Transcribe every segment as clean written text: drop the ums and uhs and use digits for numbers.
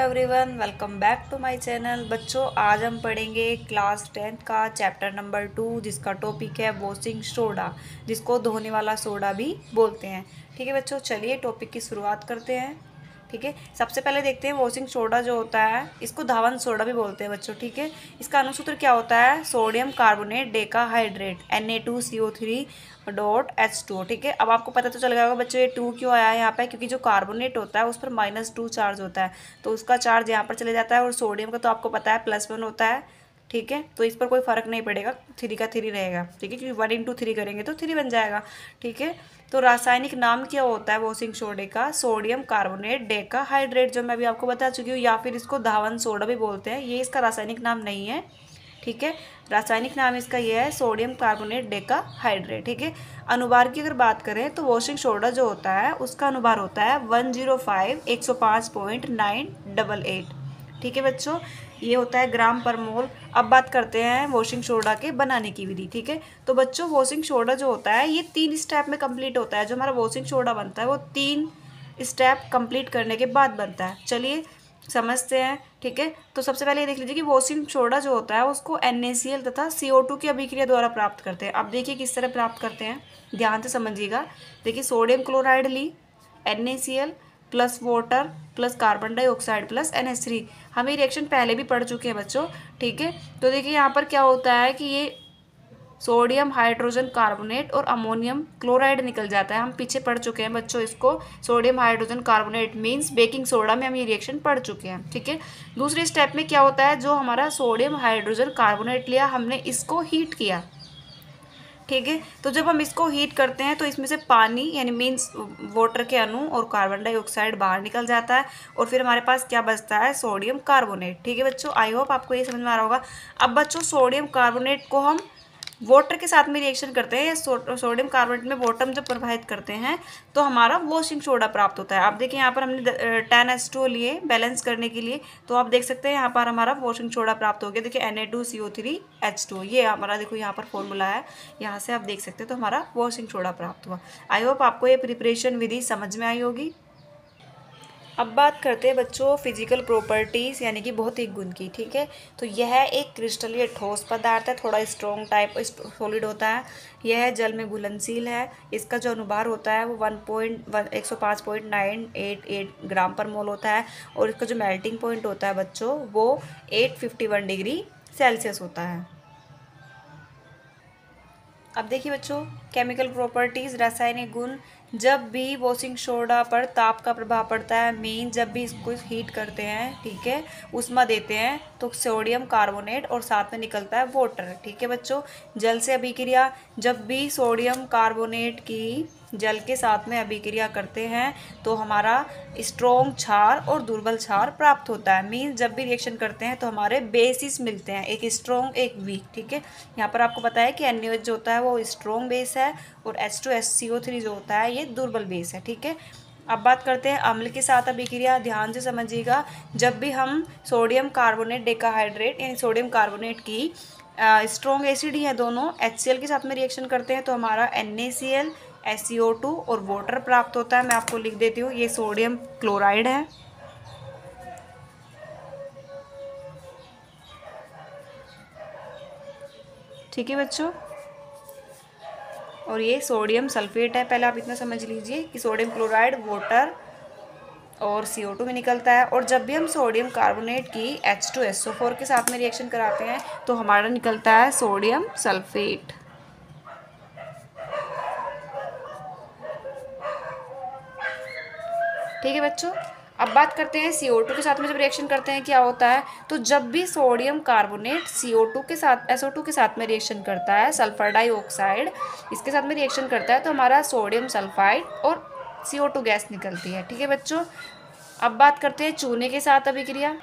Everyone, welcome back to my channel. बच्चों, आज हम पढ़ेंगे क्लास 10th का चैप्टर नंबर 2, जिसका टॉपिक है वॉशिंग सोडा, जिसको धोने वाला सोडा भी बोलते हैं। ठीक है बच्चों, चलिए टॉपिक की शुरुआत करते हैं। ठीक है, सबसे पहले देखते हैं वॉशिंग सोडा जो होता है, इसको धावन सोडा भी बोलते हैं बच्चों। ठीक है, इसका अनुसूत्र क्या होता है? सोडियम कार्बोनेट डेकाहाइड्रेट Na2CO3 ठीक है, अब आपको पता तो चल गया होगा बच्चों ये 2 क्यों आया है यहाँ पे, क्योंकि जो कार्बोनेट होता है उस पर -2 चार्ज होता है, तो उसका चार्ज यहाँ पर चले जाता है, और सोडियम का तो आपको पता है +1 होता है। ठीक है, तो इस पर कोई फर्क नहीं पड़ेगा, 3 का 3 रहेगा। ठीक है, क्योंकि 1 × 3 करेंगे तो 3 बन जाएगा। ठीक है, तो रासायनिक नाम क्या होता है वॉशिंग सोडे का? सोडियम कार्बोनेट डेकाहाइड्रेट, जो मैं अभी आपको बता चुकी हूँ, या फिर इसको धावन सोडा भी बोलते हैं। ये इसका रासायनिक नाम नहीं है। ठीक है, रासायनिक नाम इसका ये है सोडियम कार्बोनेट डेकाहाइड्रेट। ठीक है, अनुभार की अगर बात करें तो वॉशिंग सोडा जो होता है उसका अनुभार होता है 105 ठीक है बच्चों, ये होता है ग्राम पर मोल। अब बात करते हैं वॉशिंग सोडा के बनाने की विधि। ठीक है, तो बच्चों वॉशिंग सोडा जो होता है ये 3 स्टेप में कंप्लीट होता है। जो हमारा वॉशिंग सोडा बनता है वो 3 स्टेप कंप्लीट करने के बाद बनता है। चलिए समझते हैं। ठीक है, तो सबसे पहले ये देख लीजिए कि वॉशिंग सोडा जो होता है उसको NaCl तथा CO2 की अभिक्रिया द्वारा प्राप्त करते हैं। अब देखिए किस तरह प्राप्त करते हैं, ध्यान से समझिएगा। देखिए, सोडियम क्लोराइड ली, NaCl plus water plus carbon dioxide plus NH3। हम ये रिएक्शन पहले भी पढ़ चुके हैं बच्चों। ठीक है, तो देखिए यहाँ पर क्या होता है कि ये सोडियम हाइड्रोजन कार्बोनेट और अमोनियम क्लोराइड निकल जाता है। हम पीछे पढ़ चुके हैं बच्चों इसको। Sodium hydrogen carbonate means baking soda में हम ये रिएक्शन पढ़ चुके हैं। ठीक है, दूसरे स्टेप में क्या होता है, जो हमारा सोडियम हाइड्रोजन कार्बोनेट लिया हमने, इसको हीट किया। ठीक है, तो जब हम इसको हीट करते हैं तो इसमें से पानी यानी मीन्स वाटर के अणु और कार्बन डाइऑक्साइड बाहर निकल जाता है, और फिर हमारे पास क्या बचता है? Sodium carbonate. ठीक है बच्चों, आई होप आपको ये समझ में आ रहा होगा। अब बच्चों सोडियम कार्बोनेट को हम वाटर के साथ में रिएक्शन करते हैं, सोडियम कार्बोनेट में वाटर जब प्रवाहित करते हैं तो हमारा वॉशिंग सोडा प्राप्त होता है। आप देखिए यहाँ पर हमने 10H2 लिए बैलेंस करने के लिए, तो आप देख सकते हैं यहाँ पर हमारा वॉशिंग सोडा प्राप्त हो गया। देखिए Na2CO3H2, ये हमारा देखो यहाँ पर फॉर्मूला है, यहाँ से आप देख सकते हैं, तो हमारा वॉशिंग सोडा प्राप्त हुआ। आई होप आपको ये प्रिपरेशन विधि समझ में आई होगी। अब बात करते हैं बच्चों फिजिकल प्रॉपर्टीज़ यानी कि भौतिक गुण की। ठीक है, तो यह एक क्रिस्टलीय ठोस पदार्थ है, थोड़ा स्ट्रॉन्ग टाइप सॉलिड होता है। यह जल में घुलनशील है। इसका जो अनुभार होता है वो 105.988 ग्राम पर मोल होता है, और इसका जो मेल्टिंग पॉइंट होता है बच्चों वो 851 डिग्री सेल्सियस होता है। अब देखिए बच्चों केमिकल प्रॉपर्टीज़ रासायनिक गुण। जब भी वॉशिंग सोडा पर ताप का प्रभाव पड़ता है, मीन जब भी इसको हीट करते हैं, ठीक है, उष्मा देते हैं, तो सोडियम कार्बोनेट और साथ में निकलता है वाटर। ठीक है बच्चों, जल से अभिक्रिया। जब भी सोडियम कार्बोनेट की जल के साथ में अभिक्रिया करते हैं तो हमारा स्ट्रॉन्ग क्षार और दुर्बल क्षार प्राप्त होता है। मीन जब भी रिएक्शन करते हैं तो हमारे बेसिस मिलते हैं, एक स्ट्रॉन्ग एक वीक। ठीक है, यहाँ पर आपको पता है कि NaOH जो होता है वो स्ट्रॉन्ग बेस है, और H2SCO3 जो होता है ये दुर्बल बेस है। ठीक है, अब बात करते हैं अम्ल के साथ अभिक्रिया। ध्यान से समझिएगा, जब भी हम सोडियम कार्बोनेट डेकाहाइड्रेट यानी सोडियम कार्बोनेट की स्ट्रॉन्ग एसिड ही है दोनों, HCl के साथ में रिएक्शन करते हैं तो हमारा NaCl SCO2 और वाटर प्राप्त होता है। मैं आपको लिख देती हूँ, ये सोडियम क्लोराइड है। ठीक है बच्चों, और ये सोडियम सल्फेट है। पहले आप इतना समझ लीजिए कि सोडियम क्लोराइड वाटर और CO2 में निकलता है, और जब भी हम सोडियम कार्बोनेट की H2SO4 के साथ में रिएक्शन कराते हैं तो हमारा निकलता है सोडियम सल्फेट। ठीक है बच्चों, अब बात करते हैं CO2 के साथ में जब रिएक्शन करते हैं क्या होता है। तो जब भी सोडियम कार्बोनेट CO2 के साथ SO2 के साथ में रिएक्शन करता है, सल्फर डाइऑक्साइड इसके साथ में रिएक्शन करता है, तो हमारा सोडियम सल्फाइड और CO2 गैस निकलती है। ठीक है बच्चों, अब बात करते हैं चूने के साथ अभिक्रिया।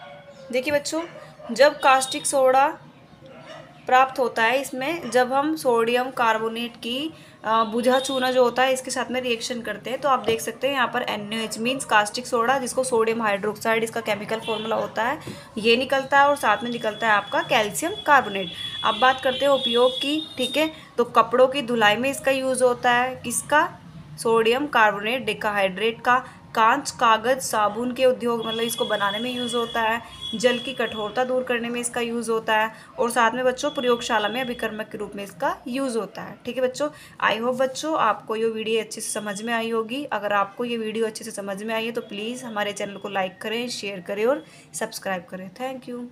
देखिए बच्चों, जब कास्टिक सोडा प्राप्त होता है, इसमें जब हम सोडियम कार्बोनेट की बुझा चूना जो होता है इसके साथ में रिएक्शन करते हैं, तो आप देख सकते हैं यहाँ पर NaOH मीन्स कास्टिक सोडा, जिसको सोडियम हाइड्रोक्साइड इसका केमिकल फॉर्मूला होता है, ये निकलता है, और साथ में निकलता है आपका कैल्शियम कार्बोनेट। अब बात करते हैं उपयोग की। ठीक है, तो कपड़ों की धुलाई में इसका यूज़ होता है, किसका? सोडियम कार्बोनेट डेकाहाइड्रेट का। कांच, कागज, साबुन के उद्योग मतलब इसको बनाने में यूज़ होता है। जल की कठोरता दूर करने में इसका यूज़ होता है। और साथ में बच्चों प्रयोगशाला में अभिकर्मक के रूप में इसका यूज़ होता है। ठीक है बच्चों, आई होप बच्चों आपको ये वीडियो अच्छे से समझ में आई होगी। अगर आपको ये वीडियो अच्छे से समझ में आई है तो प्लीज़ हमारे चैनल को लाइक करें, शेयर करें और सब्सक्राइब करें। Thank you.